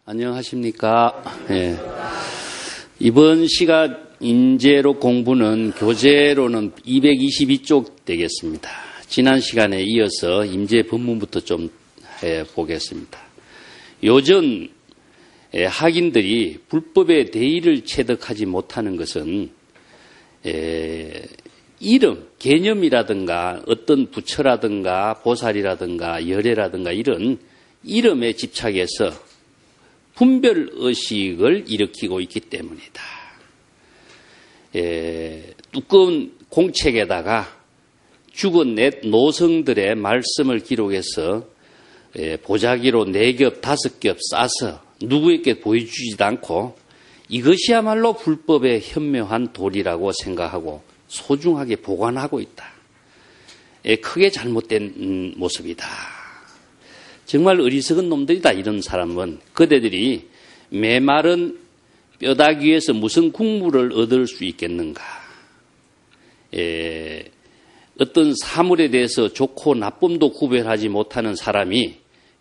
안녕하십니까. 예. 이번 시간 인재로 공부는 교재로는 222쪽 되겠습니다. 지난 시간에 이어서 임재 본문부터 좀 해보겠습니다. 요즘 학인들이 불법의 대의를 체득하지 못하는 것은 이름, 개념이라든가 어떤 부처라든가 보살이라든가 열애라든가 이런 이름에 집착해서 분별의식을 일으키고 있기 때문이다. 두꺼운 공책에다가 죽은 옛 노성들의 말씀을 기록해서 보자기로 4겹, 5겹 싸서 누구에게 보여주지도 않고 이것이야말로 불법의 현묘한 도리라고 생각하고 소중하게 보관하고 있다. 크게 잘못된 모습이다. 정말 어리석은 놈들이다. 이런 사람은 그대들이 메마른 뼈다귀 위에서 무슨 국물을 얻을 수 있겠는가. 어떤 사물에 대해서 좋고 나쁨도 구별하지 못하는 사람이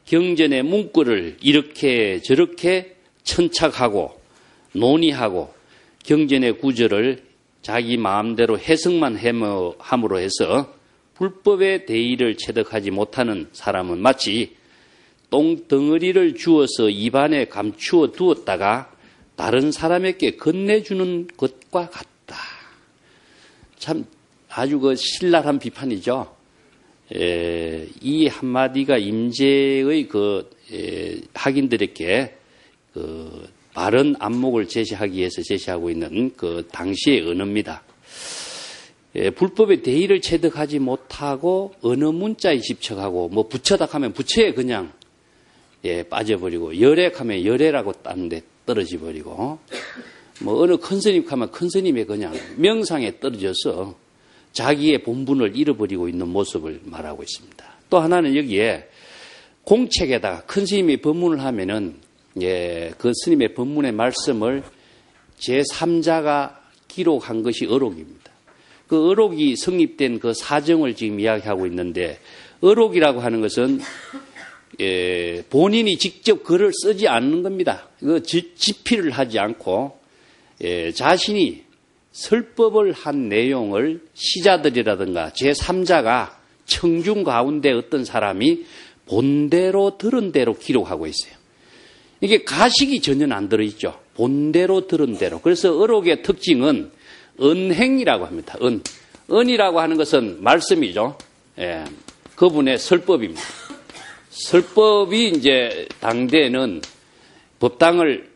경전의 문구를 이렇게 저렇게 천착하고 논의하고 경전의 구절을 자기 마음대로 해석만 함으로 해서 불법의 대의를 체득하지 못하는 사람은 마치 똥덩어리를 주워서 입안에 감추어 두었다가 다른 사람에게 건네주는 것과 같다. 참 아주 신랄한 비판이죠. 이 한마디가 임재의 학인들에게 바른 안목을 제시하기 위해서 제시하고 있는 당시의 언어입니다. 불법의 대의를 체득하지 못하고 언어 문자에 집착하고 부처다 하면 부처에 그냥 빠져버리고 열애하면 열애라고 딴 데 떨어져 버리고 어느 큰 스님 하면 큰 스님의 그냥 명상에 떨어져서 자기의 본분을 잃어버리고 있는 모습을 말하고 있습니다. 또 하나는 여기에 공책에다가 큰 스님이 법문을 하면은 그 스님의 법문의 말씀을 제3자가 기록한 것이 어록입니다. 그 어록이 성립된 그 사정을 지금 이야기하고 있는데 어록이라고 하는 것은 본인이 직접 글을 쓰지 않는 겁니다. 집필을 하지 않고 자신이 설법을 한 내용을 시자들이라든가 제3자가 청중 가운데 어떤 사람이 본대로 들은 대로 기록하고 있어요. 이게 가식이 전혀 안 들어있죠. 본대로 들은 대로. 그래서 어록의 특징은 언행이라고 합니다. 언이라고 하는 것은 말씀이죠. 그분의 설법입니다. 설법이 이제 당대에는 법당을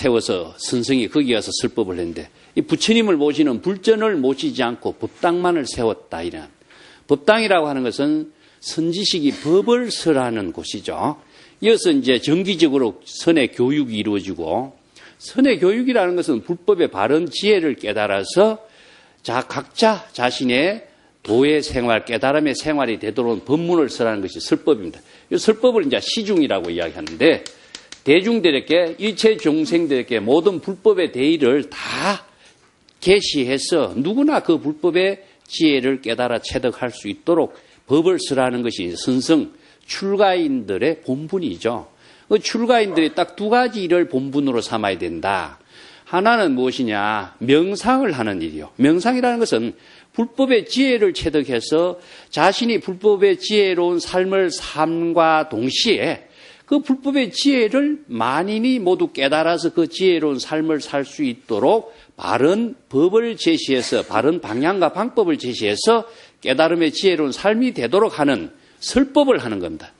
세워서 선생이 거기 가서 설법을 했는데 이 부처님을 모시는 불전을 모시지 않고 법당만을 세웠다. 이런 법당이라고 하는 것은 선지식이 법을 설하는 곳이죠. 이어서 이제 정기적으로 선의 교육이 이루어지고 선의 교육이라는 것은 불법의 바른 지혜를 깨달아서 각자 자신의 도의 생활, 깨달음의 생활이 되도록 법문을 설하는 것이 설법입니다. 이 설법을 이제 시중이라고 이야기하는데 대중들에게 일체 중생들에게 모든 불법의 대의를 다 계시해서 누구나 그 불법의 지혜를 깨달아 체득할 수 있도록 법을 설하는 것이 선성 출가인들의 본분이죠. 그 출가인들이 딱 2가지 일을 본분으로 삼아야 된다. 하나는 무엇이냐? 명상을 하는 일이요. 명상이라는 것은 불법의 지혜를 체득해서 자신이 불법의 지혜로운 삶을 삶과 동시에 그 불법의 지혜를 만인이 모두 깨달아서 그 지혜로운 삶을 살 수 있도록 바른 법을 제시해서 바른 방향과 방법을 제시해서 깨달음의 지혜로운 삶이 되도록 하는 설법을 하는 겁니다.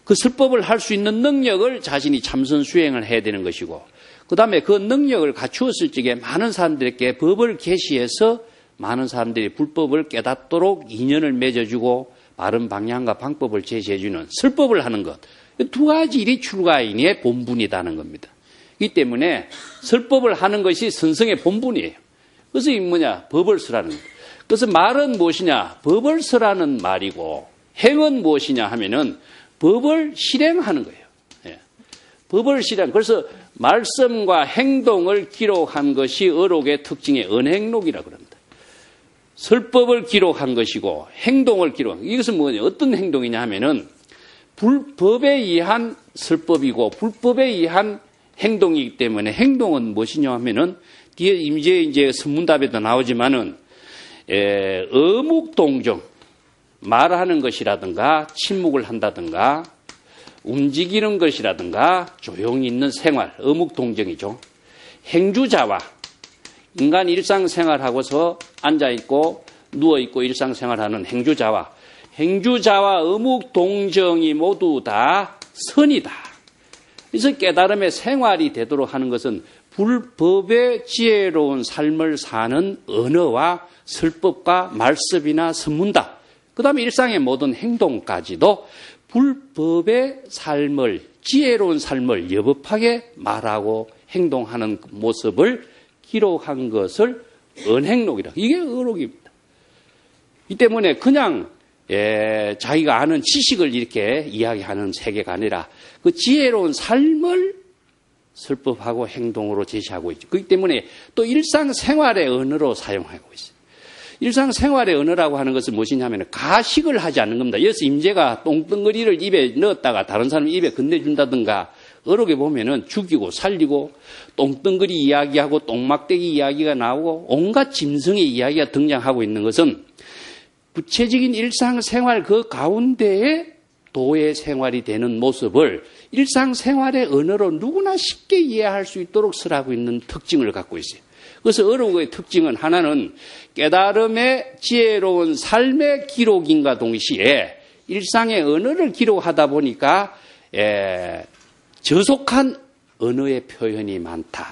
그 설법을 할 수 있는 능력을 자신이 참선 수행을 해야 되는 것이고 그 다음에 그 능력을 갖추었을 적에 많은 사람들에게 법을 계시해서 많은 사람들이 불법을 깨닫도록 인연을 맺어주고 바른 방향과 방법을 제시해주는 설법을 하는 것. 2가지 일이 출가인의 본분이라는 겁니다. 이 때문에 설법을 하는 것이 선성의 본분이에요. 그래서 이 법을 설하는 것. 그래서 말은 무엇이냐? 법을 설하는 말이고 행은 무엇이냐 하면은 법을 실행하는 거예요. 법을 실행. 그래서 말씀과 행동을 기록한 것이 어록의 특징의 언행록이라고 합니다. 설법을 기록한 것이고 행동을 기록. 이것은 뭐냐? 어떤 행동이냐 하면은 불법에 의한 설법이고 불법에 의한 행동이기 때문에 행동은 무엇이냐 하면은 뒤에 이제 선문답에도 나오지만은 어묵동정, 말하는 것이라든가 침묵을 한다든가 움직이는 것이라든가 조용히 있는 생활, 어묵동정이죠. 행주자와 인간 일상생활하고서 앉아있고 누워있고 일상생활하는 행주자와 어묵동정이 모두 다 선이다. 그래서 깨달음의 생활이 되도록 하는 것은 불법의 지혜로운 삶을 사는 언어와 설법과 말씀이나 선문답, 그 다음에 일상의 모든 행동까지도 불법의 삶을, 지혜로운 삶을 여법하게 말하고 행동하는 모습을 기록한 것을 언행록이라. 이게 언록입니다. 이 때문에 그냥 자기가 아는 지식을 이렇게 이야기하는 세계가 아니라 그 지혜로운 삶을 설법하고 행동으로 제시하고 있죠. 그렇기 때문에 또 일상생활의 언어로 사용하고 있어요. 일상생활의 언어라고 하는 것은 무엇이냐면 가식을 하지 않는 겁니다. 여기서 임재가 똥덩어리를 입에 넣었다가 다른 사람 입에 건네준다든가 어록에 보면은 죽이고 살리고 똥덩어리 이야기하고 똥막대기 이야기가 나오고 온갖 짐승의 이야기가 등장하고 있는 것은 구체적인 일상생활 그 가운데에 도의 생활이 되는 모습을 일상생활의 언어로 누구나 쉽게 이해할 수 있도록 설하고 있는 특징을 갖고 있어요. 그래서 어록의 특징은 하나는 깨달음의 지혜로운 삶의 기록인과 동시에 일상의 언어를 기록하다 보니까 저속한 언어의 표현이 많다.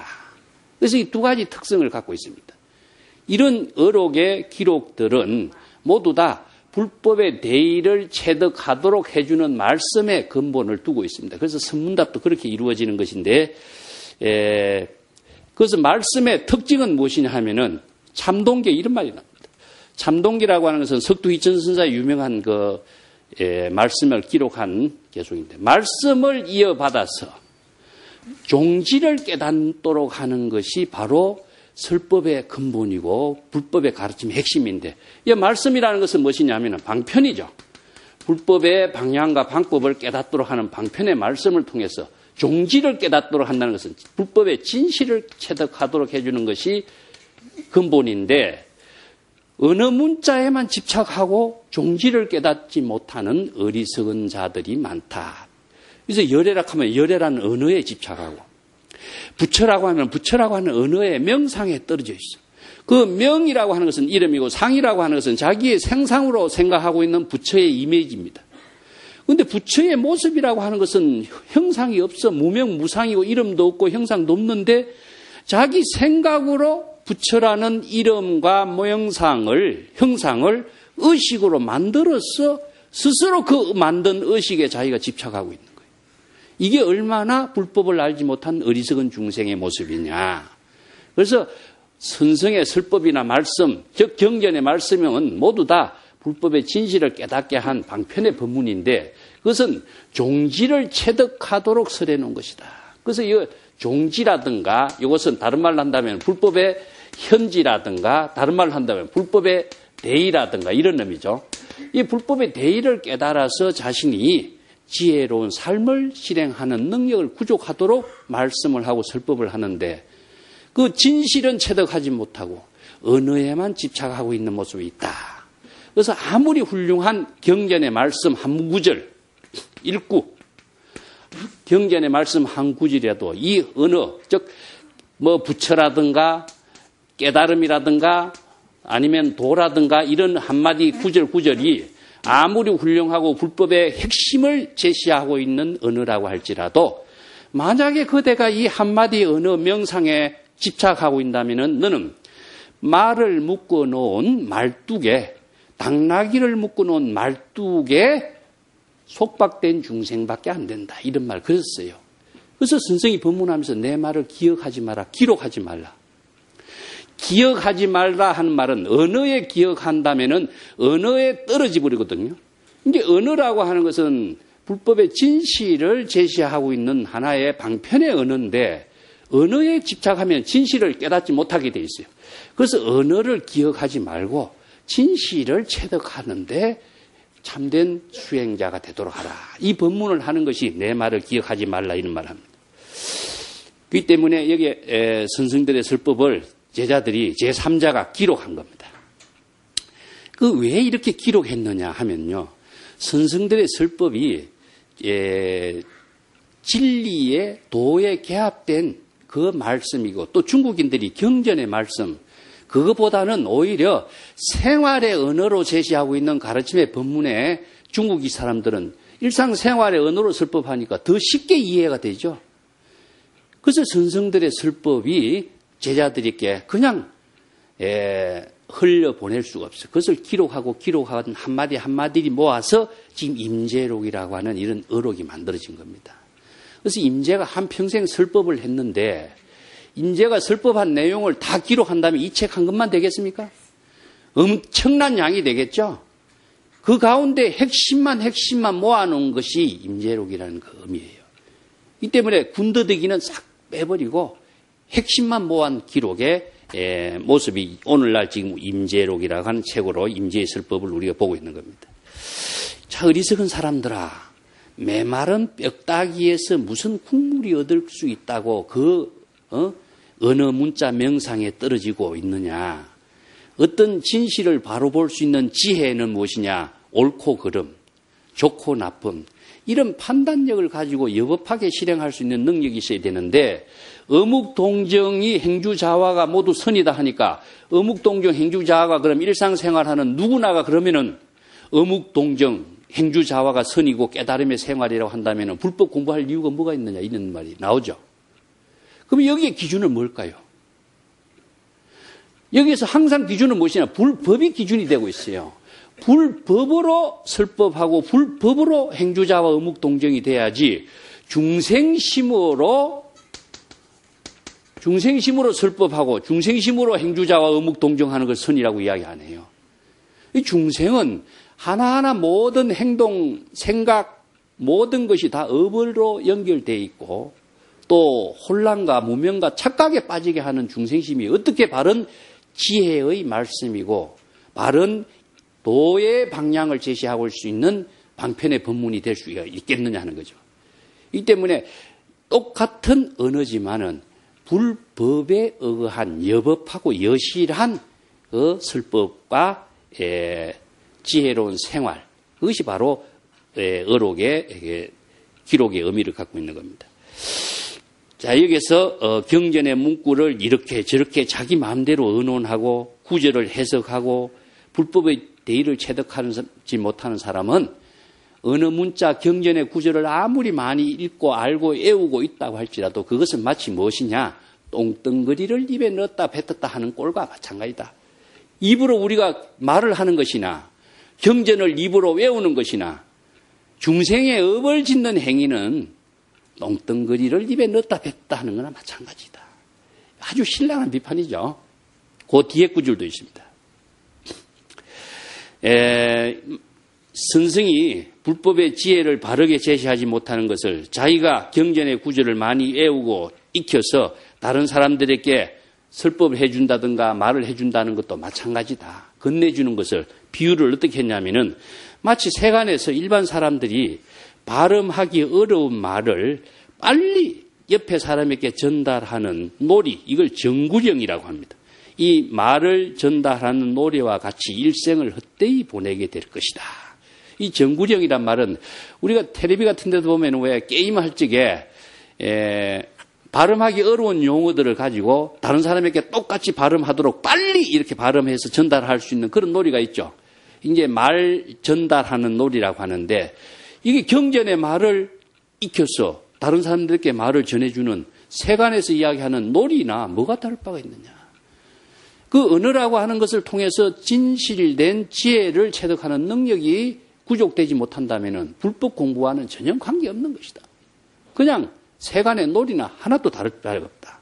그래서 이 두 가지 특성을 갖고 있습니다. 이런 어록의 기록들은 모두 다 불법의 대의를 체득하도록 해주는 말씀의 근본을 두고 있습니다. 그래서 선문답도 그렇게 이루어지는 것인데, 그래서 말씀의 특징은 무엇이냐 하면은 참동계 이런 말이 납니다. 참동계라고 하는 것은 석두 이천 선사의 유명한 말씀을 기록한 개송인데, 말씀을 이어받아서 종지를 깨닫도록 하는 것이 바로 설법의 근본이고 불법의 가르침의 핵심인데, 이 말씀이라는 것은 무엇이냐면 방편이죠. 불법의 방향과 방법을 깨닫도록 하는 방편의 말씀을 통해서 종지를 깨닫도록 한다는 것은 불법의 진실을 체득하도록 해주는 것이 근본인데, 어느 문자에만 집착하고 종지를 깨닫지 못하는 어리석은 자들이 많다. 그래서 열애라고 하면 열애라는 언어에 집착하고, 부처라고 하면 부처라고 하는 언어의 명상에 떨어져 있어. 그 명이라고 하는 것은 이름이고 상이라고 하는 것은 자기의 생상으로 생각하고 있는 부처의 이미지입니다. 그런데 부처의 모습이라고 하는 것은 형상이 없어. 무명무상이고 이름도 없고 형상도 없는데 자기 생각으로 부처라는 이름과 모형상을, 형상을 의식으로 만들어서 스스로 그 만든 의식에 자기가 집착하고 있는 거예요. 이게 얼마나 불법을 알지 못한 어리석은 중생의 모습이냐. 그래서 선성의 설법이나 말씀, 즉 경전의 말씀은 모두 다 불법의 진실을 깨닫게 한 방편의 법문인데, 그것은 종지를 체득하도록 설해놓은 것이다. 그래서 이 종지라든가 이것은 다른 말로 한다면 불법의 현지라든가 다른 말로 한다면 불법의 대의라든가 이런 의미죠. 이 불법의 대의를 깨달아서 자신이 지혜로운 삶을 실행하는 능력을 구족하도록 말씀을 하고 설법을 하는데, 그 진실은 체득하지 못하고 언어에만 집착하고 있는 모습이 있다. 그래서 아무리 훌륭한 경전의 말씀 한 구절 읽고 경전의 말씀 한 구절이라도 이 언어, 즉 부처라든가 깨달음이라든가 아니면 도라든가 이런 한마디 구절이 아무리 훌륭하고 불법의 핵심을 제시하고 있는 언어라고 할지라도, 만약에 그대가 이 한마디 언어 명상에 집착하고 있다면 너는 말을 묶어놓은 말뚝에, 당나귀를 묶어놓은 말뚝에 속박된 중생밖에 안 된다. 이런 말 그랬어요. 그래서 선생이 법문하면서 내 말을 기억하지 마라, 기록하지 말라. 기억하지 말라 하는 말은 언어에 기억한다면은 언어에 떨어져 버리거든요. 이게 언어라고 하는 것은 불법의 진실을 제시하고 있는 하나의 방편의 언어인데, 언어에 집착하면 진실을 깨닫지 못하게 돼 있어요. 그래서 언어를 기억하지 말고 진실을 체득하는데 참된 수행자가 되도록 하라. 이 법문을 하는 것이 내 말을 기억하지 말라 이런 말을 합니다. 그렇기 때문에 여기에 선생들의 설법을 제자들이 제3자가 기록한 겁니다. 그 왜 이렇게 기록했느냐 하면요. 선생들의 설법이 진리의 도에 개합된 그 말씀이고 또 중국인들이 경전의 말씀 그것보다는 오히려 생활의 언어로 제시하고 있는 가르침의 법문에 중국이 사람들은 일상생활의 언어로 설법하니까 더 쉽게 이해가 되죠. 그래서 선생들의 설법이 제자들에게 그냥 흘려보낼 수가 없어요. 그것을 기록한 한마디 한마디를 모아서 지금 임재록이라고 하는 이런 어록이 만들어진 겁니다. 그래서 임재가 한평생 설법을 했는데 임재가 설법한 내용을 다 기록한다면 이 책 한 권만 되겠습니까? 엄청난 양이 되겠죠? 그 가운데 핵심만 모아놓은 것이 임재록이라는 그 의미예요. 이 때문에 군더더기는 싹 빼버리고 핵심만 모은 기록의 모습이 오늘날 지금 임재록이라고 하는 책으로 임재의 설법을 우리가 보고 있는 겁니다. 자, 어리석은 사람들아, 메마른 뼈다귀에서 무슨 국물이 얻을 수 있다고 언어 문자 명상에 떨어지고 있느냐. 어떤 진실을 바로 볼 수 있는 지혜는 무엇이냐. 옳고 그름, 좋고 나쁨. 이런 판단력을 가지고 여법하게 실행할 수 있는 능력이 있어야 되는데 어묵 동정이 행주자화가 모두 선이다 하니까 어묵 동정 행주자화가 그럼 일상생활하는 누구나가 그러면은 어묵 동정 행주자화가 선이고 깨달음의 생활이라고 한다면은 불법 공부할 이유가 뭐가 있느냐 이런 말이 나오죠. 그럼 여기에 기준은 뭘까요? 여기에서 항상 기준은 무엇이냐? 불법이 기준이 되고 있어요. 불법으로 설법하고 불법으로 행주자와 어묵동정이 돼야지 중생심으로 설법하고 중생심으로 행주자와 어묵동정하는 걸 선이라고 이야기 안 해요. 이 중생은 하나하나 모든 행동, 생각, 모든 것이 다 업으로 연결되어 있고 또 혼란과 무명과 착각에 빠지게 하는 중생심이 어떻게 바른 지혜의 말씀이고 바른 도의 방향을 제시하고 올 수 있는 방편의 법문이 될 수가 있겠느냐 하는 거죠. 이 때문에 똑같은 언어지만은 불법에 의거한 여법하고 여실한 그 설법과 지혜로운 생활, 그것이 바로 어록의 기록의 의미를 갖고 있는 겁니다. 자, 여기서 경전의 문구를 이렇게 저렇게 자기 마음대로 언론하고 구절을 해석하고 불법의 대의를 체득하지 못하는 사람은 어느 문자 경전의 구절을 아무리 많이 읽고 알고 외우고 있다고 할지라도 그것은 마치 무엇이냐? 똥덩거리를 입에 넣었다 뱉었다 하는 꼴과 마찬가지다. 입으로 우리가 말을 하는 것이나 경전을 입으로 외우는 것이나 중생의 업을 짓는 행위는 똥덩거리를 입에 넣었다 뱉었다 하는 거나 마찬가지다. 아주 신랄한 비판이죠. 그 뒤에 구절도 있습니다. 선생이 불법의 지혜를 바르게 제시하지 못하는 것을 자기가 경전의 구절을 많이 외우고 익혀서 다른 사람들에게 설법을 해준다든가 말을 해준다는 것도 마찬가지다. 건네주는 것을 비유를 어떻게 했냐면은 마치 세간에서 일반 사람들이 발음하기 어려운 말을 빨리 옆에 사람에게 전달하는 놀이, 이걸 정구령이라고 합니다. 이 말을 전달하는 놀이와 같이 일생을 헛되이 보내게 될 것이다. 이 정구령이란 말은 우리가 텔레비 같은 데도 보면 왜 게임할 적에 발음하기 어려운 용어들을 가지고 다른 사람에게 똑같이 발음하도록 빨리 이렇게 발음해서 전달할 수 있는 그런 놀이가 있죠. 이제 말 전달하는 놀이라고 하는데 이게 경전의 말을 익혀서 다른 사람들에게 말을 전해주는 세간에서 이야기하는 놀이나 뭐가 다를 바가 있느냐. 그 언어라고 하는 것을 통해서 진실된 지혜를 체득하는 능력이 구족되지 못한다면 불법 공부와는 전혀 관계없는 것이다. 그냥 세간의 놀이나 하나도 다를 바가 없다.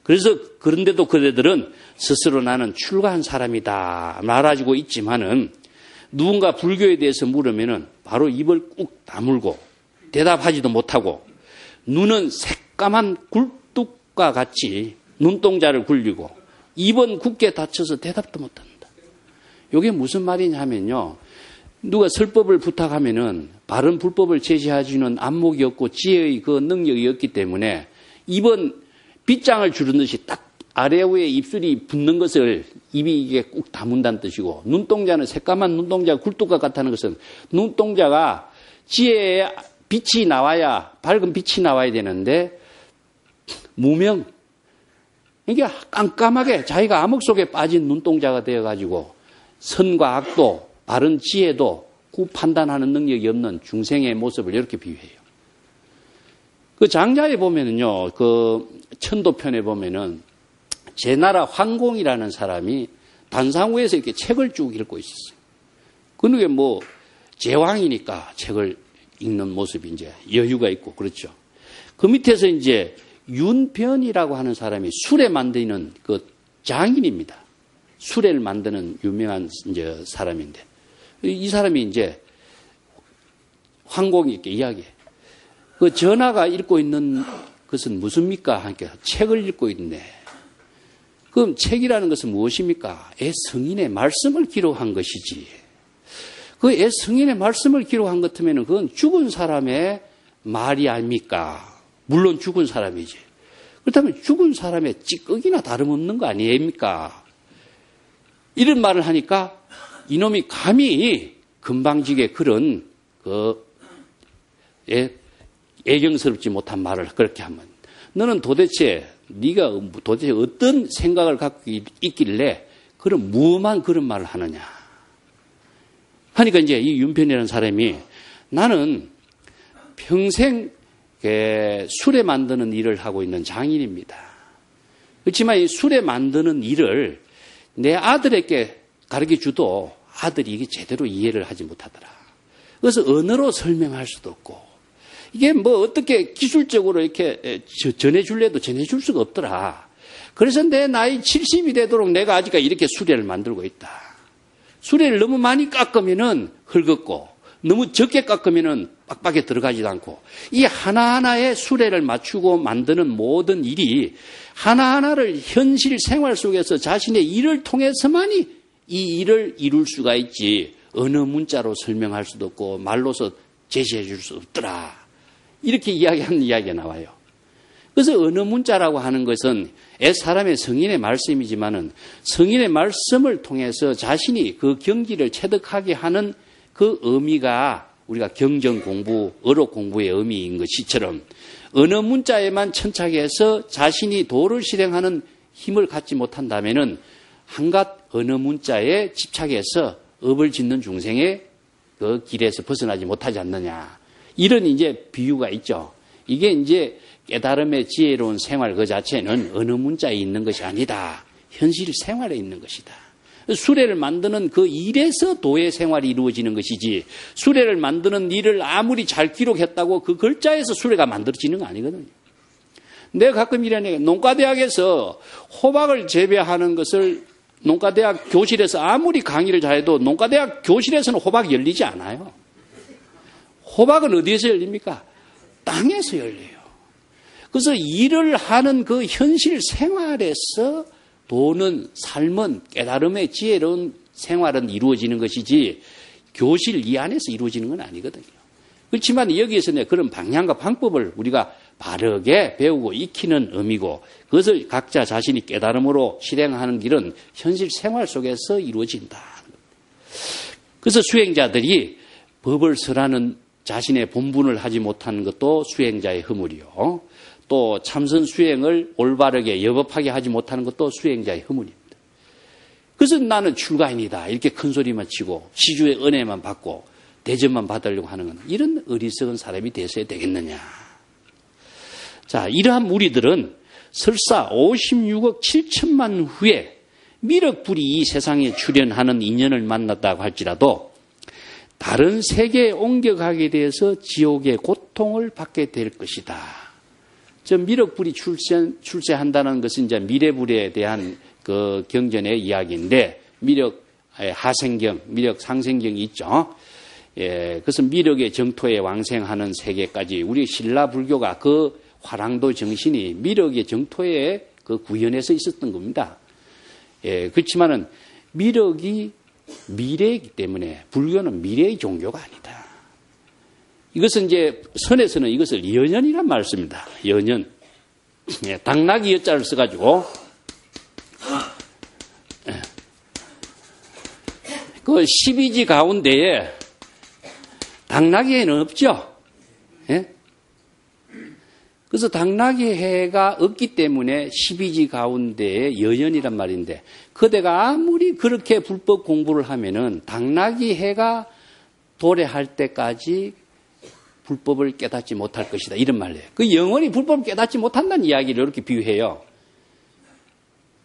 그래서 그런데도 그대들은 스스로 나는 출가한 사람이다 말하고 있지만은 누군가 불교에 대해서 물으면은 바로 입을 꾹 다물고 대답하지도 못하고 눈은 새까만 굴뚝과 같이 눈동자를 굴리고 입은 굳게 닫혀서 대답도 못한다. 이게 무슨 말이냐 하면요. 누가 설법을 부탁하면은 바른 불법을 제시해주는 안목이 없고 지혜의 그 능력이 없기 때문에 이번 빗장을 주는 듯이 딱 아래 위에 입술이 붙는 것을 입이 이게 꼭 다문다는 뜻이고, 눈동자는 새까만 눈동자가 굴뚝과 같다는 것은 눈동자가 지혜의 빛이 나와야, 밝은 빛이 나와야 되는데 무명, 이게 깜깜하게 자기가 암흑 속에 빠진 눈동자가 되어가지고 선과 악도 바른 지혜도 판단하는 능력이 없는 중생의 모습을 이렇게 비유해요. 그 장자에 보면은요, 그 천도편에 보면은 제나라 황공이라는 사람이 단상우에서 이렇게 책을 쭉 읽고 있었어요. 그게 뭐 제왕이니까 책을 읽는 모습이 이제 여유가 있고 그렇죠. 그 밑에서 이제 윤변이라고 하는 사람이 수레 만드는 그 장인입니다. 수레를 만드는 유명한 이제 사람인데, 이 사람이 이제 황공이 이렇게 이야기해. 그 전하가 읽고 있는 것은 무엇입니까? 하니까 책을 읽고 있네. 그럼 책이라는 것은 무엇입니까? 성인의 말씀을 기록한 것이지. 그 성인의 말씀을 기록한 것 같으면 그건 죽은 사람의 말이 아닙니까? 물론 죽은 사람이지. 그렇다면 죽은 사람의 찌꺼기나 다름없는 거 아닙니까? 이런 말을 하니까 이놈이 감히 금방지게 그런 애경스럽지 못한 말을 그렇게 하면, 너는 도대체 네가 도대체 어떤 생각을 갖고 있길래 그런 무엄한 그런 말을 하느냐 하니까 이제 이 윤편이라는 사람이, 나는 평생 수레 만드는 일을 하고 있는 장인입니다. 그렇지만 이 수레 만드는 일을 내 아들에게 가르쳐줘도 아들이 이게 제대로 이해를 하지 못하더라. 그래서 언어로 설명할 수도 없고, 이게 뭐 어떻게 기술적으로 이렇게 전해줄래도 전해줄 수가 없더라. 그래서 내 나이 70이 되도록 내가 아직까지 이렇게 수레를 만들고 있다. 수레를 너무 많이 깎으면은 헐겁고, 너무 적게 깎으면은 빡빡에 들어가지도 않고, 이 하나하나의 수레를 맞추고 만드는 모든 일이 하나하나를 현실 생활 속에서 자신의 일을 통해서만이 이 일을 이룰 수가 있지, 어느 문자로 설명할 수도 없고 말로서 제시해 줄 수 없더라. 이렇게 이야기하는 이야기가 나와요. 그래서 어느 문자라고 하는 것은 사람의 성인의 말씀이지만은 성인의 말씀을 통해서 자신이 그 경지를 체득하게 하는 그 의미가 우리가 경전 공부, 어록 공부의 의미인 것이처럼 어느 문자에만 천착해서 자신이 도를 실행하는 힘을 갖지 못한다면은 한갓 어느 문자에 집착해서 업을 짓는 중생의 그 길에서 벗어나지 못하지 않느냐. 이런 이제 비유가 있죠. 이게 이제 깨달음의 지혜로운 생활 그 자체는 어느 문자에 있는 것이 아니다. 현실 생활에 있는 것이다. 수레를 만드는 그 일에서 도의 생활이 이루어지는 것이지, 수레를 만드는 일을 아무리 잘 기록했다고 그 글자에서 수레가 만들어지는 거 아니거든요. 내가 가끔 이러니까 농가대학에서 호박을 재배하는 것을 농가대학 교실에서 아무리 강의를 잘해도 농가대학 교실에서는 호박이 열리지 않아요. 호박은 어디에서 열립니까? 땅에서 열려요. 그래서 일을 하는 그 현실 생활에서 도는, 삶은, 깨달음의 지혜로운 생활은 이루어지는 것이지 교실 이 안에서 이루어지는 건 아니거든요. 그렇지만 여기에서는 그런 방향과 방법을 우리가 바르게 배우고 익히는 의미고, 그것을 각자 자신이 깨달음으로 실행하는 길은 현실 생활 속에서 이루어진다. 그래서 수행자들이 법을 설하는 자신의 본분을 하지 못하는 것도 수행자의 허물이요. 또 참선 수행을 올바르게 여법하게 하지 못하는 것도 수행자의 허물입니다. 그래서 나는 출가인이다 이렇게 큰 소리만 치고 시주의 은혜만 받고 대접만 받으려고 하는 건 이런 어리석은 사람이 되어야 되겠느냐. 자, 이러한 무리들은 설사 56억 7천만 후에 미륵불이 이 세상에 출현하는 인연을 만났다고 할지라도 다른 세계에 옮겨가게 되어서 지옥의 고통을 받게 될 것이다. 저 미륵불이 출세한다는 것은 이제 미래불에 대한 그 경전의 이야기인데, 미륵 하생경, 미륵 상생경이 있죠. 그것은 미륵의 정토에 왕생하는 세계까지 우리 신라 불교가 그 화랑도 정신이 미륵의 정토에 그 구현해서 있었던 겁니다. 그렇지만은 미륵이 미래이기 때문에 불교는 미래의 종교가 아니다. 이것은 이제 선에서는 이것을 연연이란 말을 씁니다. 연연. 예, 당나귀 여자를 써가지고 그 12지 가운데에 당나귀해는 없죠. 예? 그래서 당나귀해가 없기 때문에 12지 가운데에 여연이란 말인데 그대가 아무리 그렇게 불법 공부를 하면은 당나귀해가 도래할 때까지 불법을 깨닫지 못할 것이다. 이런 말이에요. 그 영원히 불법을 깨닫지 못한다는 이야기를 이렇게 비유해요.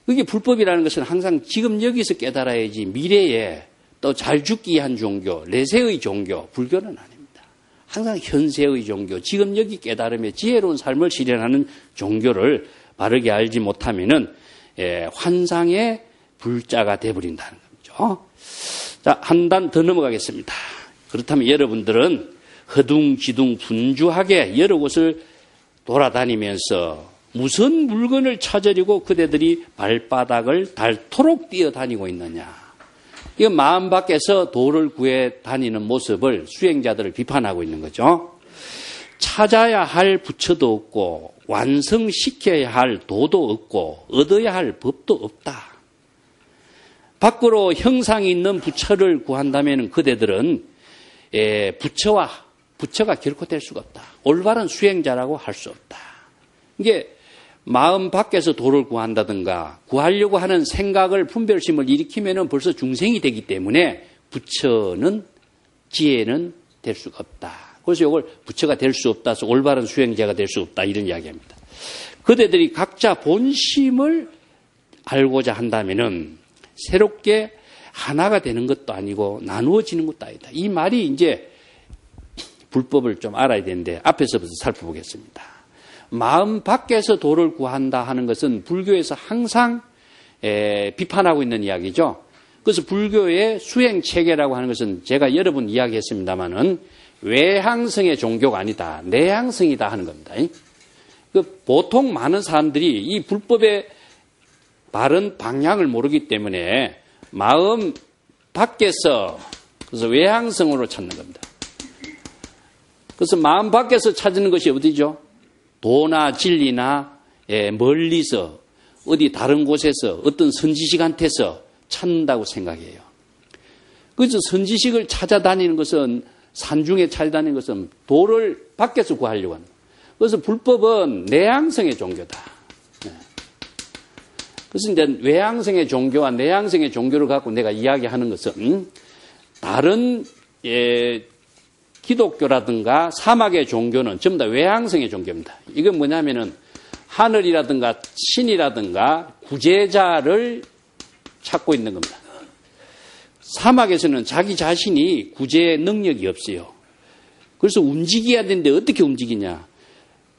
그게 불법이라는 것은 항상 지금 여기서 깨달아야지 미래에 또 잘 죽기 위한 종교, 내세의 종교, 불교는 아닙니다. 항상 현세의 종교, 지금 여기 깨달음에 지혜로운 삶을 실현하는 종교를 바르게 알지 못하면은 환상의 불자가 되어버린다는 거죠. 자, 한 단 더 넘어가겠습니다. 그렇다면 여러분들은 허둥지둥 분주하게 여러 곳을 돌아다니면서 무슨 물건을 찾으려고 그대들이 발바닥을 닳도록 뛰어다니고 있느냐. 이건 마음 밖에서 도를 구해 다니는 모습을 수행자들을 비판하고 있는 거죠. 찾아야 할 부처도 없고 완성시켜야 할 도도 없고 얻어야 할 법도 없다. 밖으로 형상이 있는 부처를 구한다면 그대들은 부처가 결코 될 수가 없다. 올바른 수행자라고 할 수 없다. 이게 마음 밖에서 도를 구한다든가 구하려고 하는 생각을 분별심을 일으키면 벌써 중생이 되기 때문에 부처는 지혜는 될 수가 없다. 그래서 이걸 부처가 될 수 없다. 그래서 올바른 수행자가 될 수 없다. 이런 이야기입니다. 그대들이 각자 본심을 알고자 한다면은 새롭게 하나가 되는 것도 아니고 나누어지는 것도 아니다. 이 말이 이제 불법을 좀 알아야 되는데 앞에서부터 살펴보겠습니다. 마음 밖에서 도를 구한다 하는 것은 불교에서 항상 비판하고 있는 이야기죠. 그래서 불교의 수행체계라고 하는 것은 제가 여러 번 이야기했습니다마는 외향성의 종교가 아니다. 내향성이다 하는 겁니다. 보통 많은 사람들이 이 불법의 바른 방향을 모르기 때문에 마음 밖에서 그래서 외향성으로 찾는 겁니다. 그래서 마음 밖에서 찾는 것이 어디죠? 도나 진리나 멀리서 어디 다른 곳에서 어떤 선지식한테서 찾는다고 생각해요. 그래서 선지식을 찾아다니는 것은 산중에 찾아다니는 것은 도를 밖에서 구하려고 합니다. 그래서 불법은 내향성의 종교다. 그래서 이제 외향성의 종교와 내향성의 종교를 갖고 내가 이야기하는 것은 다른 기독교라든가 사막의 종교는 전부 다 외향성의 종교입니다. 이건 뭐냐면은 하늘이라든가 신이라든가 구제자를 찾고 있는 겁니다. 사막에서는 자기 자신이 구제 능력이 없어요. 그래서 움직여야 되는데 어떻게 움직이냐.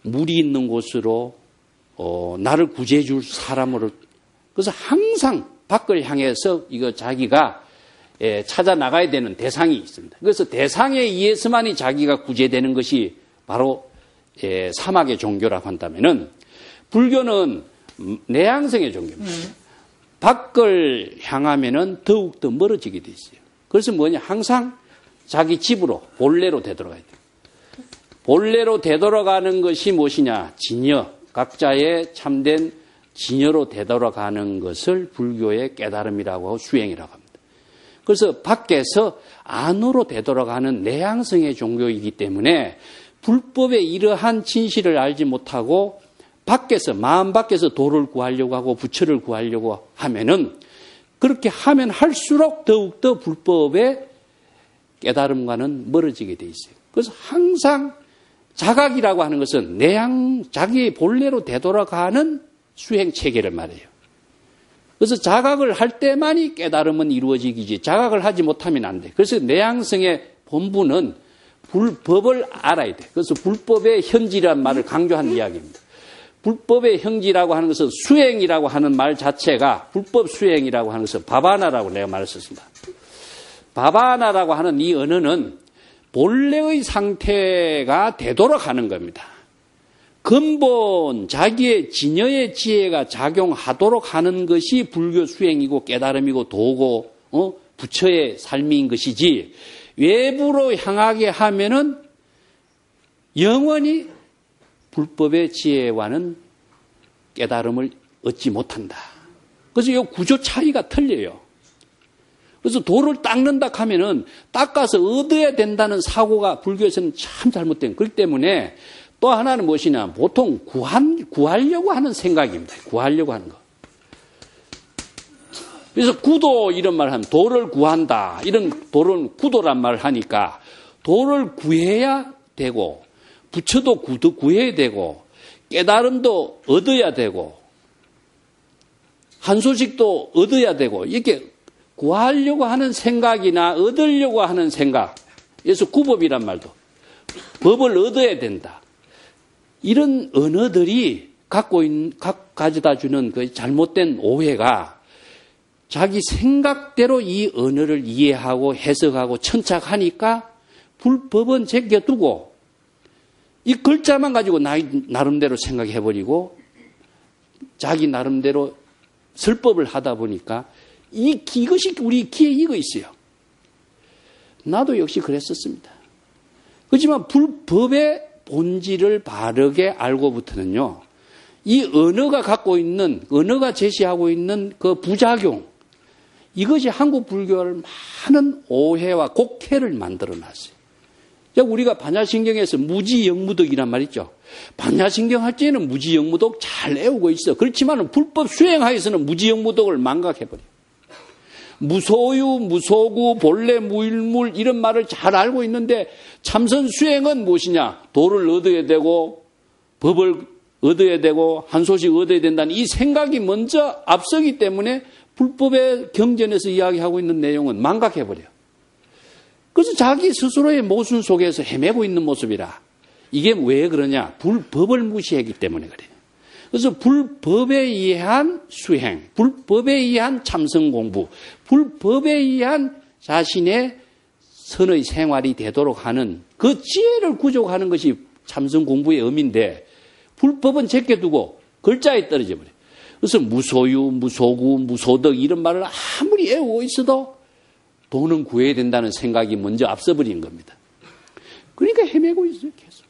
물이 있는 곳으로 나를 구제해 줄 사람으로. 그래서 항상 밖을 향해서 이거 자기가 찾아 나가야 되는 대상이 있습니다. 그래서 대상에 의해서만이 자기가 구제되는 것이 바로 사막의 종교라고 한다면은 불교는 내향성의 종교입니다. 밖을 향하면은 더욱더 멀어지게 돼 있어요. 그래서 뭐냐, 항상 자기 집으로 본래로 되돌아가야 돼요. 본래로 되돌아가는 것이 무엇이냐, 진여, 각자의 참된 진여로 되돌아가는 것을 불교의 깨달음이라고 하고 수행이라고 합니다. 그래서 밖에서 안으로 되돌아가는 내향성의 종교이기 때문에 불법의 이러한 진실을 알지 못하고 밖에서, 마음 밖에서 도를 구하려고 하고 부처를 구하려고 하면은 그렇게 하면 할수록 더욱더 불법의 깨달음과는 멀어지게 돼 있어요. 그래서 항상 자각이라고 하는 것은 자기의 본래로 되돌아가는 수행 체계를 말해요. 그래서 자각을 할 때만이 깨달음은 이루어지기지 자각을 하지 못하면 안 돼. 그래서 내향성의 본부는 불법을 알아야 돼. 그래서 불법의 현지라는 말을 강조하는 이야기입니다. 불법의 현지라고 하는 것은 수행이라고 하는 말 자체가 불법 수행이라고 하는 것은 바바나라고 내가 말을 썼습니다. 바바나라고 하는 이 언어는 본래의 상태가 되돌아가는 겁니다. 근본 자기의 진여의 지혜가 작용하도록 하는 것이 불교 수행이고 깨달음이고 도고 부처의 삶인 것이지 외부로 향하게 하면은 영원히 불법의 지혜와는 깨달음을 얻지 못한다. 그래서 이 구조 차이가 틀려요. 그래서 돌을 닦는다 하면은 닦아서 얻어야 된다는 사고가 불교에서는 참 잘못된. 그렇기 때문에 또 하나는 무엇이냐. 보통 구하려고 하는 생각입니다. 구하려고 하는 거. 그래서 구도 이런 말을 하면 도를 구한다. 이런 도는 구도란 말을 하니까 도를 구해야 되고 부처도 구해야 되고 깨달음도 얻어야 되고 한소식도 얻어야 되고 이렇게 구하려고 하는 생각이나 얻으려고 하는 생각, 그래서 구법이란 말도 법을 얻어야 된다. 이런 언어들이 가져다 주는 그 잘못된 오해가 자기 생각대로 이 언어를 이해하고 해석하고 천착하니까 불법은 제껴두고 이 글자만 가지고 나름대로 생각해버리고 자기 나름대로 설법을 하다 보니까 이것이 우리 귀에 익어 있어요. 나도 역시 그랬었습니다. 그렇지만 불법의 본질을 바르게 알고부터는요, 이 언어가 갖고 있는, 언어가 제시하고 있는 그 부작용, 이것이 한국 불교를 많은 오해와 곡해를 만들어 놨어요. 우리가 반야신경에서 무지영무덕이란 말 있죠. 반야신경 할 때는 무지영무덕 잘 애우고 있어. 그렇지만 불법 수행하에서는 무지영무덕을 망각해버려요. 무소유, 무소구, 본래 무일물 이런 말을 잘 알고 있는데 참선 수행은 무엇이냐? 도를 얻어야 되고 법을 얻어야 되고 한소식 얻어야 된다는 이 생각이 먼저 앞서기 때문에 불법의 경전에서 이야기하고 있는 내용은 망각해버려요. 그래서 자기 스스로의 모순 속에서 헤매고 있는 모습이라. 이게 왜 그러냐? 불법을 무시하기 때문에 그래요. 그래서 불법에 의한 수행, 불법에 의한 참선 공부, 불법에 의한 자신의 선의 생활이 되도록 하는 그 지혜를 구족하는 것이 참선 공부의 의미인데 불법은 제껴두고 글자에 떨어져 버려요. 그래서 무소유, 무소구, 무소덕 이런 말을 아무리 애우고 있어도 도는 구해야 된다는 생각이 먼저 앞서버린 겁니다. 그러니까 헤매고 있어요, 계속.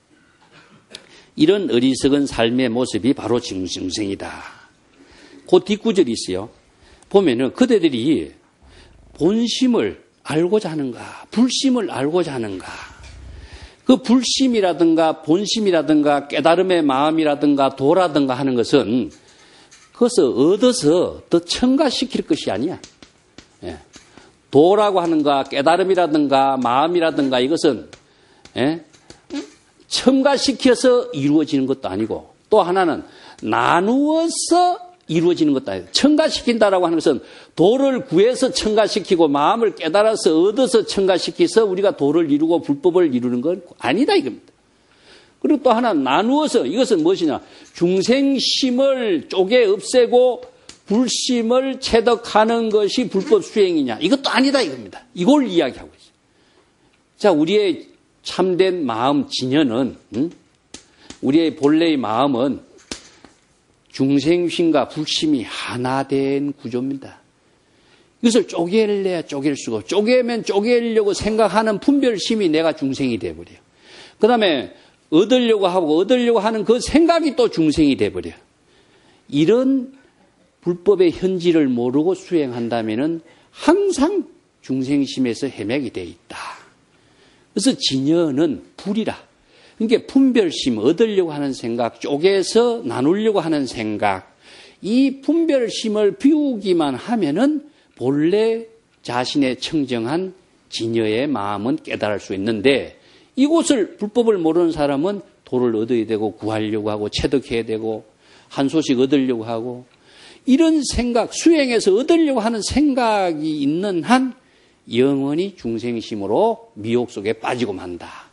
이런 어리석은 삶의 모습이 바로 중생이다. 그 뒷구절이 있어요. 보면은 그대들이 본심을 알고자 하는가, 불심을 알고자 하는가. 그 불심이라든가 본심이라든가 깨달음의 마음이라든가 도라든가 하는 것은 그것을 얻어서 더 첨가시킬 것이 아니야. 예. 도라고 하는가 깨달음이라든가 마음이라든가 이것은 첨가시켜서 이루어지는 것도 아니고 또 하나는 나누어서 이루어지는 것도 아니고 첨가시킨다라고 하는 것은 도를 구해서 첨가시키고 마음을 깨달아서 얻어서 첨가시켜서 우리가 도를 이루고 불법을 이루는 건 아니다 이겁니다. 그리고 또 하나 나누어서 이것은 무엇이냐 중생심을 쪼개 없애고 불심을 체득하는 것이 불법 수행이냐 이것도 아니다 이겁니다. 이걸 이야기하고 있어요. 자, 우리의 참된 마음 진여는 우리의 본래의 마음은 중생심과 불심이 하나 된 구조입니다. 이것을 쪼개려야 쪼갤 수가 없고 쪼개면 쪼개려고 생각하는 분별심이 내가 중생이 돼버려요. 그 다음에 얻으려고 하는 그 생각이 또 중생이 돼버려요. 이런 불법의 현지를 모르고 수행한다면은 항상 중생심에서 헤매게 돼 있다. 그래서 진여는 불이라. 그러니까 분별심, 얻으려고 하는 생각, 쪼개서 나누려고 하는 생각, 이 분별심을 비우기만 하면은 본래 자신의 청정한 진여의 마음은 깨달을 수 있는데 이곳을 불법을 모르는 사람은 도를 얻어야 되고 구하려고 하고 체득해야 되고 한 소식 얻으려고 하고 이런 생각, 수행에서 얻으려고 하는 생각이 있는 한 영원히 중생심으로 미혹 속에 빠지고 만다.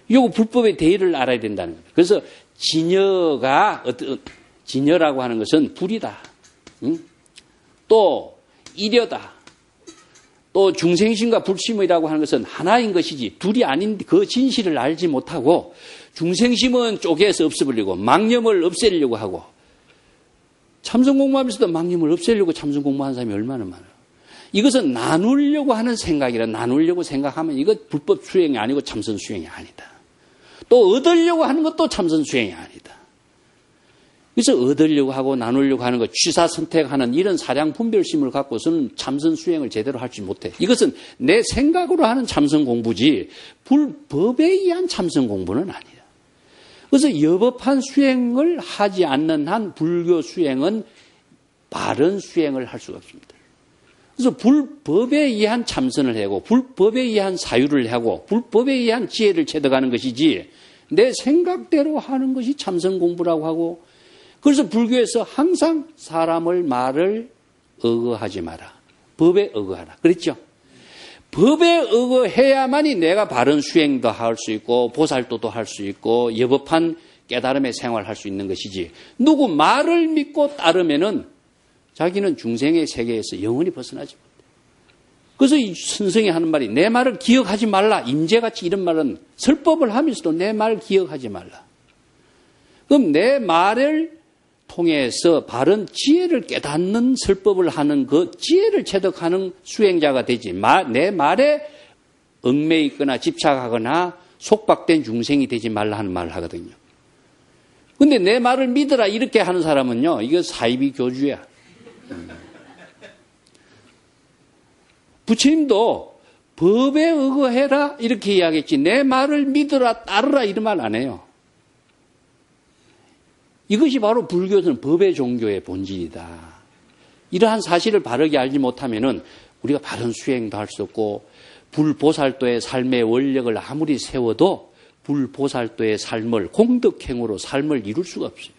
이거 불법의 대의를 알아야 된다는 겁니다. 그래서 진여라고 하는 것은 불이다. 또 이려다. 또 중생심과 불심이라고 하는 것은 하나인 것이지 둘이 아닌 그 진실을 알지 못하고 중생심은 쪼개서 없애버리고 망념을 없애려고 하고 참선 공부하면서도 망념을 없애려고 참선 공부하는 사람이 얼마나 많아요. 이것은 나누려고 하는 생각이라 나누려고 생각하면 이거 불법 수행이 아니고 참선 수행이 아니다. 또 얻으려고 하는 것도 참선 수행이 아니다. 그래서 얻으려고 하고 나누려고 하는 것, 취사 선택하는 이런 사량 분별심을 갖고서는 참선 수행을 제대로 할 줄 못해. 이것은 내 생각으로 하는 참선 공부지 불법에 의한 참선 공부는 아니다. 그래서 여법한 수행을 하지 않는 한 불교 수행은 바른 수행을 할 수가 없습니다. 그래서 불법에 의한 참선을 하고 불법에 의한 사유를 하고 불법에 의한 지혜를 체득하는 것이지 내 생각대로 하는 것이 참선 공부라고 하고, 그래서 불교에서 항상 사람을 말을 의거하지 마라. 법에 의거하라. 그랬죠? 법에 의거해야만이 내가 바른 수행도 할 수 있고 보살도도 할 수 있고 여법한 깨달음의 생활을 할 수 있는 것이지, 누구 말을 믿고 따르면은 자기는 중생의 세계에서 영원히 벗어나지 못해. 그래서 이 선생이 하는 말이 내 말을 기억하지 말라. 임재같이 이런 말은 설법을 하면서도 내 말을 기억하지 말라. 그럼 내 말을 통해서 바른 지혜를 깨닫는 설법을 하는 그 지혜를 체득하는 수행자가 되지, 내 말에 얽매여 있거나 집착하거나 속박된 중생이 되지 말라 하는 말을 하거든요. 근데 내 말을 믿으라 이렇게 하는 사람은요, 이거 사이비 교주야. 부처님도 법에 의거해라 이렇게 이야기했지 내 말을 믿으라 따르라 이런 말 안 해요. 이것이 바로 불교는 법의 종교의 본질이다. 이러한 사실을 바르게 알지 못하면은 우리가 바른 수행도 할 수 없고 불보살도의 삶의 원력을 아무리 세워도 불보살도의 삶을 공덕행으로 삶을 이룰 수가 없어요.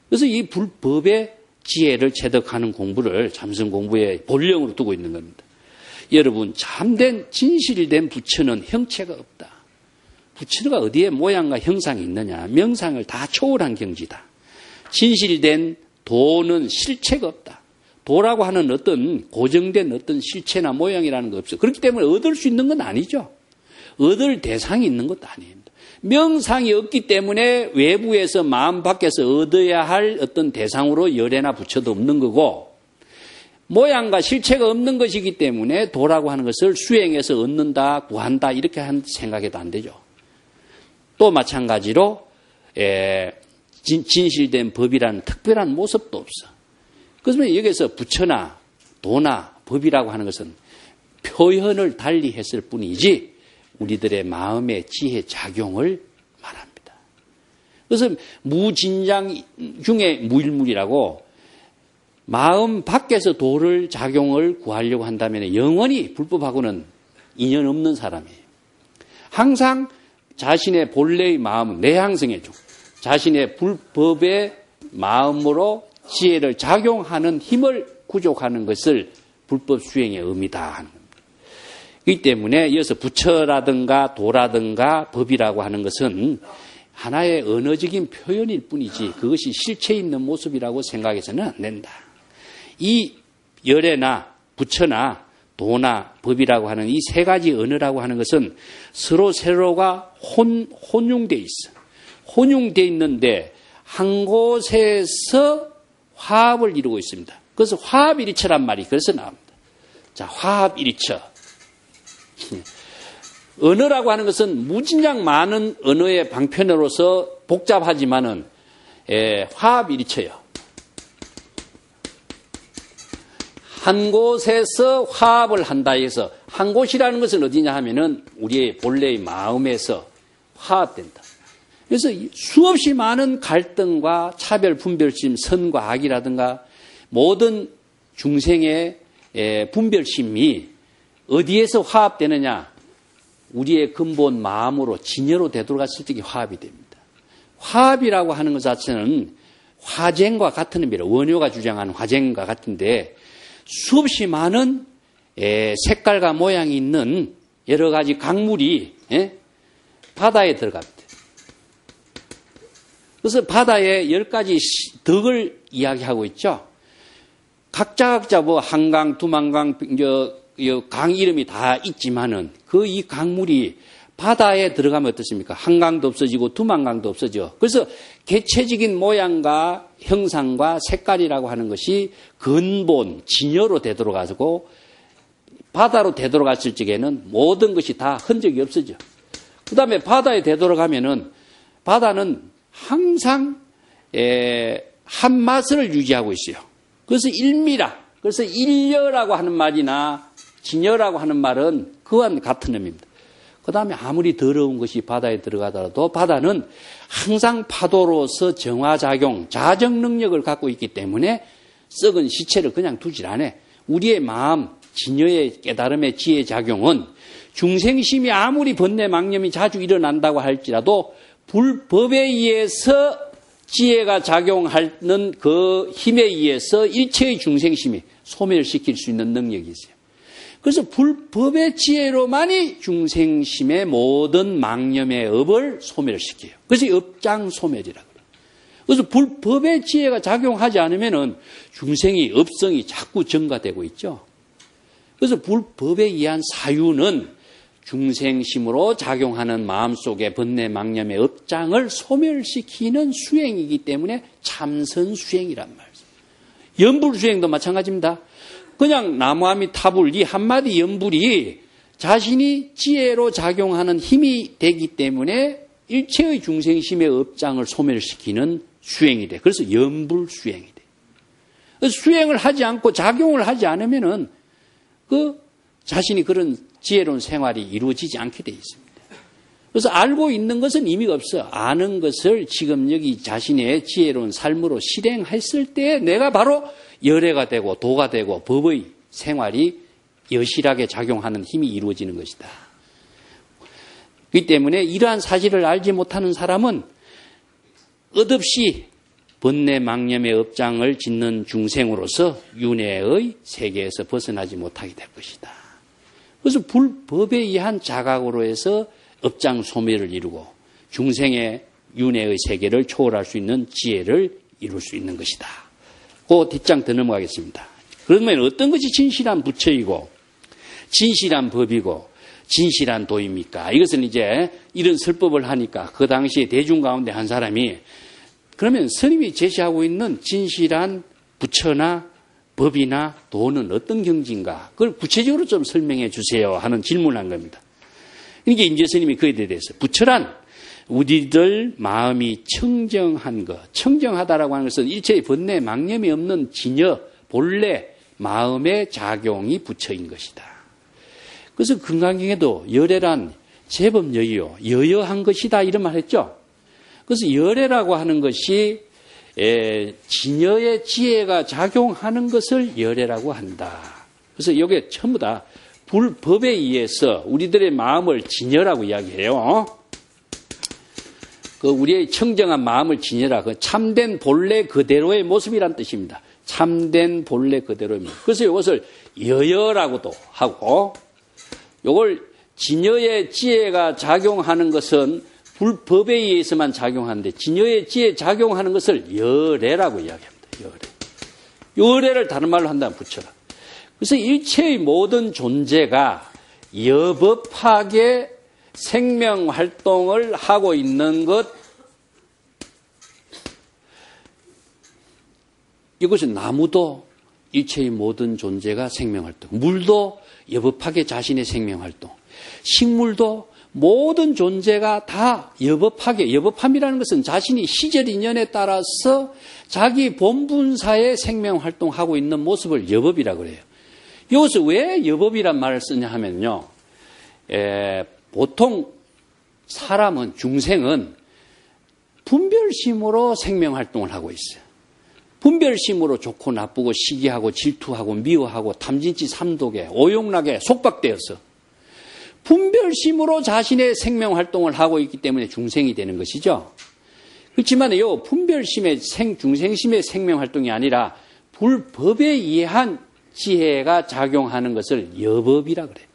그래서 이 불법의 지혜를 체득하는 공부를 참선 공부의 본령으로 두고 있는 겁니다. 여러분, 참된 진실된 부처는 형체가 없다. 부처가 어디에 모양과 형상이 있느냐? 명상을 다 초월한 경지다. 진실된 도는 실체가 없다. 도라고 하는 어떤 고정된 어떤 실체나 모양이라는 거 없어요. 그렇기 때문에 얻을 수 있는 건 아니죠. 얻을 대상이 있는 것도 아닙니다. 명상이 없기 때문에 외부에서 마음 밖에서 얻어야 할 어떤 대상으로 열애나 부처도 없는 거고, 모양과 실체가 없는 것이기 때문에 도라고 하는 것을 수행해서 얻는다, 구한다 이렇게 생각해도 안 되죠. 또 마찬가지로 진실된 법이라는 특별한 모습도 없어. 그래서 여기서 부처나 도나 법이라고 하는 것은 표현을 달리 했을 뿐이지 우리들의 마음의 지혜 작용을 말합니다. 그래서 무진장 중에 무일물이라고 마음 밖에서 도를 작용을 구하려고 한다면 영원히 불법하고는 인연 없는 사람이에요. 항상 자신의 본래의 마음, 내향성의 중, 자신의 불법의 마음으로 지혜를 작용하는 힘을 구족하는 것을 불법 수행의 의미다 하는 겁니다. 그렇기 때문에 이어서 부처라든가 도라든가 법이라고 하는 것은 하나의 언어적인 표현일 뿐이지 그것이 실체 있는 모습이라고 생각해서는 안 된다. 이 열애나 부처나 도나 법이라고 하는 이 세 가지 언어라고 하는 것은 서로가 혼용되어 있어. 혼용되어 있는데 한 곳에서 화합을 이루고 있습니다. 그래서 화합일이처란 말이 그래서 나옵니다. 자, 화합일이처. 언어라고 하는 것은 무진장 많은 언어의 방편으로서 복잡하지만은 화합일이처요. 한 곳에서 화합을 한다 해서 한 곳이라는 것은 어디냐 하면은 우리의 본래의 마음에서 화합된다. 그래서 수없이 많은 갈등과 차별, 분별심, 선과 악이라든가 모든 중생의 분별심이 어디에서 화합되느냐? 우리의 근본 마음으로 진여로 되돌아갔을 때 화합이 됩니다. 화합이라고 하는 것 자체는 화쟁과 같은 의미로 원효가 주장하는 화쟁과 같은데 수없이 많은 색깔과 모양이 있는 여러 가지 강물이 바다에 들어갑니다. 그래서 바다에 10가지 덕을 이야기하고 있죠. 각자 뭐 한강, 두만강, 강 이름이 다 있지만은 그 이 강물이 바다에 들어가면 어떻습니까? 한강도 없어지고 두만강도 없어져. 그래서 개체적인 모양과 형상과 색깔이라고 하는 것이 근본, 진여로 되돌아가고 바다로 되돌아갔을 적에는 모든 것이 다 흔적이 없어져. 그 다음에 바다에 되돌아가면은 바다는 항상 한 맛을 유지하고 있어요. 그래서 일미라, 그래서 일여라고 하는 말이나 진여라고 하는 말은 그와 같은 의미입니다. 그 다음에 아무리 더러운 것이 바다에 들어가더라도 바다는 항상 파도로서 정화작용, 자정 능력을 갖고 있기 때문에 썩은 시체를 그냥 두질 않아. 우리의 마음, 진여의 깨달음의 지혜 작용은 중생심이 아무리 번뇌 망념이 자주 일어난다고 할지라도 불법에 의해서 지혜가 작용하는 그 힘에 의해서 일체의 중생심이 소멸시킬 수 있는 능력이 있어요. 그래서 불법의 지혜로만이 중생심의 모든 망념의 업을 소멸시켜요. 그래서 업장소멸이라고 그래요. 그래서 불법의 지혜가 작용하지 않으면은 중생이 업성이 자꾸 증가되고 있죠. 그래서 불법에 의한 사유는 중생심으로 작용하는 마음속의 번뇌 망념의 업장을 소멸시키는 수행이기 때문에 참선수행이란 말이에요. 연불수행도 마찬가지입니다. 그냥 나무아미 타불 이 한마디 연불이 자신이 지혜로 작용하는 힘이 되기 때문에 일체의 중생심의 업장을 소멸시키는 수행이 돼. 그래서 연불수행이 돼. 그래서 수행을 하지 않고 작용을 하지 않으면은 그 자신이 그런 지혜로운 생활이 이루어지지 않게 돼 있습니다. 그래서 알고 있는 것은 의미가 없어. 아는 것을 지금 여기 자신의 지혜로운 삶으로 실행했을 때 내가 바로 열애가 되고 도가 되고 법의 생활이 여실하게 작용하는 힘이 이루어지는 것이다. 그렇기 때문에 이러한 사실을 알지 못하는 사람은 끝없이 번뇌 망념의 업장을 짓는 중생으로서 윤회의 세계에서 벗어나지 못하게 될 것이다. 그래서 불법에 의한 자각으로 해서 업장 소멸을 이루고 중생의 윤회의 세계를 초월할 수 있는 지혜를 이룰 수 있는 것이다. 그 뒷장 더 넘어가겠습니다. 그러면 어떤 것이 진실한 부처이고 진실한 법이고 진실한 도입니까? 이것은 이제 이런 설법을 하니까 그 당시에 대중 가운데 한 사람이 그러면 스님이 제시하고 있는 진실한 부처나 법이나 도는 어떤 경지인가? 그걸 구체적으로 좀 설명해 주세요 하는 질문을 한 겁니다. 그러니까 임재 스님이 그에 대해서 부처란 우리들 마음이 청정한 것, 청정하다라고 하는 것은 일체의 번뇌 망념이 없는 진여, 본래 마음의 작용이 부처인 것이다. 그래서 금강경에도 열애란 제법 여여, 여여한 것이다 이런 말 했죠. 그래서 열애라고 하는 것이 진여의 지혜가 작용하는 것을 열애라고 한다. 그래서 이게 전부 다 불법에 의해서 우리들의 마음을 진여라고 이야기해요. 그 우리의 청정한 마음을 진여라. 그 참된 본래 그대로의 모습이란 뜻입니다. 참된 본래 그대로의 모습. 그래서 이것을 여여라고도 하고, 이걸 진여의 지혜가 작용하는 것은 불법에 의해서만 작용하는데 진여의 지혜 작용하는 것을 열애라고 이야기합니다. 열애. 열애를 다른 말로 한다면 부처라. 그래서 일체의 모든 존재가 여법하게 생명활동을 하고 있는 것, 이것은 나무도 일체의 모든 존재가 생명활동, 물도 여법하게 자신의 생명활동, 식물도 모든 존재가 다 여법하게, 여법함이라는 것은 자신이 시절 인연에 따라서 자기 본분사의 생명활동하고 있는 모습을 여법이라고 그래요. 이것을 왜 여법이란 말을 쓰냐 하면요. 보통 사람은, 중생은 분별심으로 생명활동을 하고 있어요. 분별심으로 좋고 나쁘고 시기하고 질투하고 미워하고 탐진치 삼독에 오용락에 속박되어서 분별심으로 자신의 생명활동을 하고 있기 때문에 중생이 되는 것이죠. 그렇지만 이 분별심의 중생심의 생명활동이 아니라 불법에 의한 지혜가 작용하는 것을 여법이라 그래요.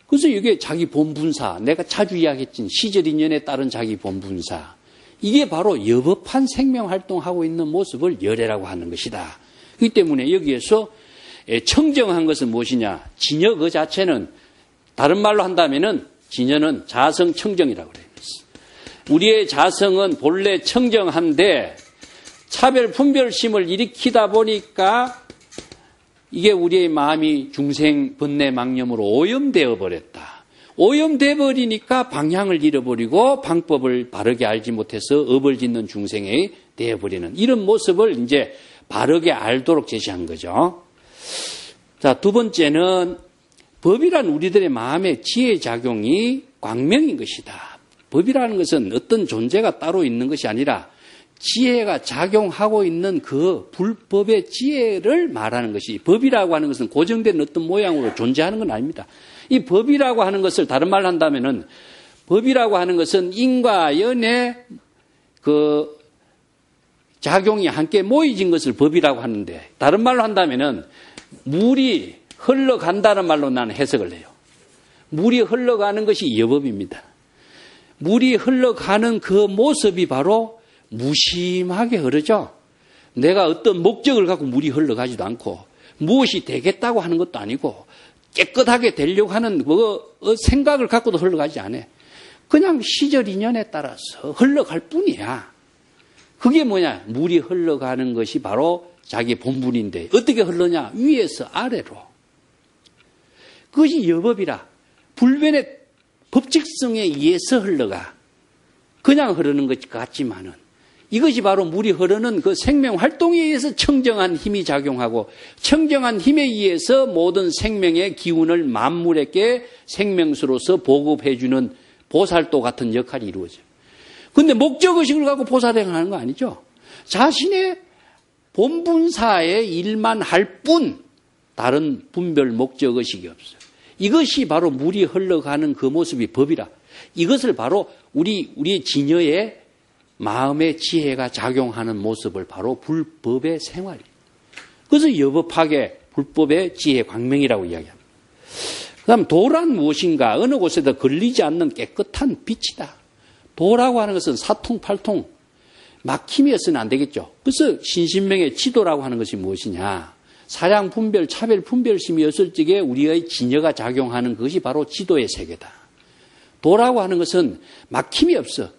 그래서 이게 자기 본분사, 내가 자주 이야기했던 시절 인연에 따른 자기 본분사, 이게 바로 여법한 생명활동하고 있는 모습을 열애라고 하는 것이다. 그렇기 때문에 여기에서 청정한 것은 무엇이냐? 진여 그 자체는 다른 말로 한다면은 진여는 자성 청정이라고 그래요. 우리의 자성은 본래 청정한데 차별 분별심을 일으키다 보니까 이게 우리의 마음이 중생 번뇌 망념으로 오염되어 버렸다. 오염돼 버리니까 방향을 잃어버리고 방법을 바르게 알지 못해서 업을 짓는 중생이 되어버리는 이런 모습을 이제 바르게 알도록 제시한 거죠. 자, 두 번째는 법이란 우리들의 마음의 지혜작용이 광명인 것이다. 법이라는 것은 어떤 존재가 따로 있는 것이 아니라 지혜가 작용하고 있는 그 불법의 지혜를 말하는 것이, 법이라고 하는 것은 고정된 어떤 모양으로 존재하는 건 아닙니다. 이 법이라고 하는 것을 다른 말로 한다면은, 법이라고 하는 것은 인과 연의 그 작용이 함께 모이진 것을 법이라고 하는데, 다른 말로 한다면은 물이 흘러간다는 말로 나는 해석을 해요. 물이 흘러가는 것이 여법입니다. 물이 흘러가는 그 모습이 바로 무심하게 흐르죠. 내가 어떤 목적을 갖고 물이 흘러가지도 않고 무엇이 되겠다고 하는 것도 아니고 깨끗하게 되려고 하는 생각을 갖고도 흘러가지 않아. 그냥 시절 인연에 따라서 흘러갈 뿐이야. 그게 뭐냐? 물이 흘러가는 것이 바로 자기 본분인데 어떻게 흘러냐? 위에서 아래로. 그것이 여법이라. 불변의 법칙성에 의해서 흘러가. 그냥 흐르는 것 같지만은 이것이 바로 물이 흐르는 그 생명 활동에 의해서 청정한 힘이 작용하고 청정한 힘에 의해서 모든 생명의 기운을 만물에게 생명수로서 보급해주는 보살도 같은 역할이 이루어져요. 그런데 목적의식을 갖고 보살행하는 거 아니죠. 자신의 본분사의 일만 할 뿐 다른 분별 목적의식이 없어요. 이것이 바로 물이 흘러가는 그 모습이 법이라. 이것을 바로 우리의 진여의 마음의 지혜가 작용하는 모습을 바로 불법의 생활이에요. 그래서 여법학의 불법의 지혜 광명이라고 이야기합니다. 그 다음 도란 무엇인가? 어느 곳에도 걸리지 않는 깨끗한 빛이다. 도라고 하는 것은 사통팔통 막힘이었으면 안 되겠죠. 그래서 신신명의 지도라고 하는 것이 무엇이냐? 사량 분별, 차별 분별심이었을 적에 우리의 진여가 작용하는 것이 바로 지도의 세계다. 도라고 하는 것은 막힘이 없어.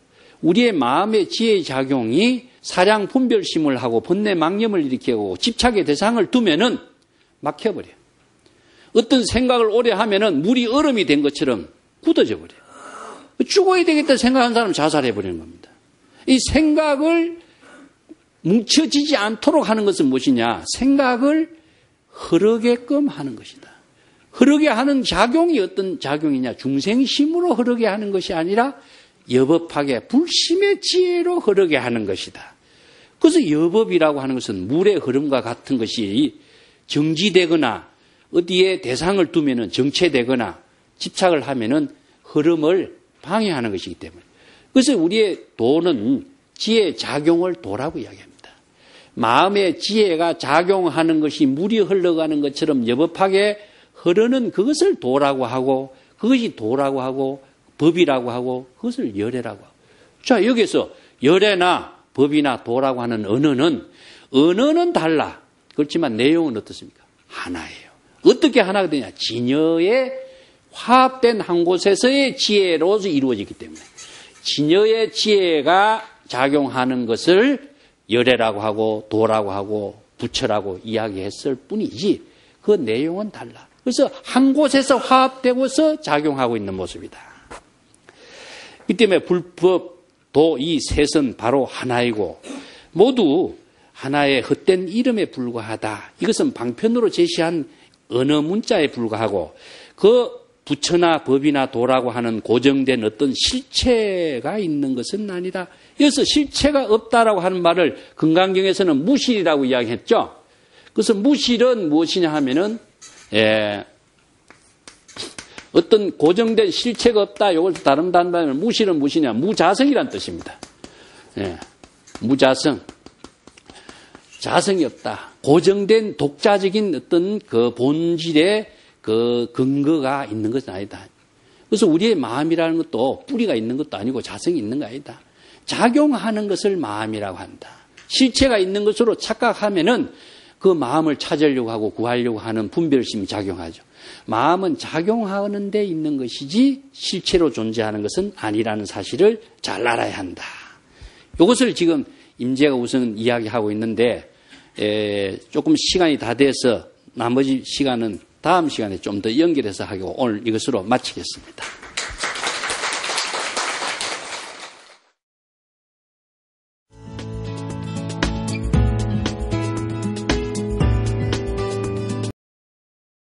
우리의 마음의 지혜의 작용이 사량 분별심을 하고 번뇌 망념을 일으키고 집착의 대상을 두면은 막혀버려. 어떤 생각을 오래 하면은 물이 얼음이 된 것처럼 굳어져 버려. 죽어야 되겠다 생각하는 사람은 자살해버리는 겁니다. 이 생각을 뭉쳐지지 않도록 하는 것은 무엇이냐? 생각을 흐르게끔 하는 것이다. 흐르게 하는 작용이 어떤 작용이냐? 중생심으로 흐르게 하는 것이 아니라 여법학의 불심의 지혜로 흐르게 하는 것이다. 그래서 여법이라고 하는 것은 물의 흐름과 같은 것이 정지되거나 어디에 대상을 두면은 정체되거나 집착을 하면은 흐름을 방해하는 것이기 때문에. 그래서 우리의 도는 지혜 작용을 도라고 이야기합니다. 마음의 지혜가 작용하는 것이 물이 흘러가는 것처럼 여법하게 흐르는 그것을 도라고 하고 그것이 도라고 하고 법이라고 하고 그것을 열애라고 하고. 자, 여기서 열애나 법이나 도라고 하는 언어는 달라. 그렇지만 내용은 어떻습니까? 하나예요. 어떻게 하나가 되냐? 진여의 화합된 한 곳에서의 지혜로서 이루어지기 때문에 진여의 지혜가 작용하는 것을 열애라고 하고 도라고 하고 부처라고 이야기했을 뿐이지 그 내용은 달라. 그래서 한 곳에서 화합되고서 작용하고 있는 모습이다. 이 때문에 불법, 도, 이 셋은 바로 하나이고 모두 하나의 헛된 이름에 불과하다. 이것은 방편으로 제시한 언어 문자에 불과하고 그 부처나 법이나 도라고 하는 고정된 어떤 실체가 있는 것은 아니다. 여기서 실체가 없다라고 하는 말을 금강경에서는 무실이라고 이야기했죠. 그래서 무실은 무엇이냐 하면은 어떤 고정된 실체가 없다. 이걸 다른 단어로 무실은 무엇이냐? 무자성이란 뜻입니다. 무자성. 자성이 없다. 고정된 독자적인 어떤 그 본질의 그 근거가 있는 것은 아니다. 그래서 우리의 마음이라는 것도 뿌리가 있는 것도 아니고 자성이 있는 거 아니다. 작용하는 것을 마음이라고 한다. 실체가 있는 것으로 착각하면은 그 마음을 찾으려고 하고 구하려고 하는 분별심이 작용하죠. 마음은 작용하는 데 있는 것이지 실체로 존재하는 것은 아니라는 사실을 잘 알아야 한다. 이것을 지금 임재가 우선 이야기하고 있는데 조금 시간이 다 돼서 나머지 시간은 다음 시간에 좀 더 연결해서 하고 오늘 이것으로 마치겠습니다.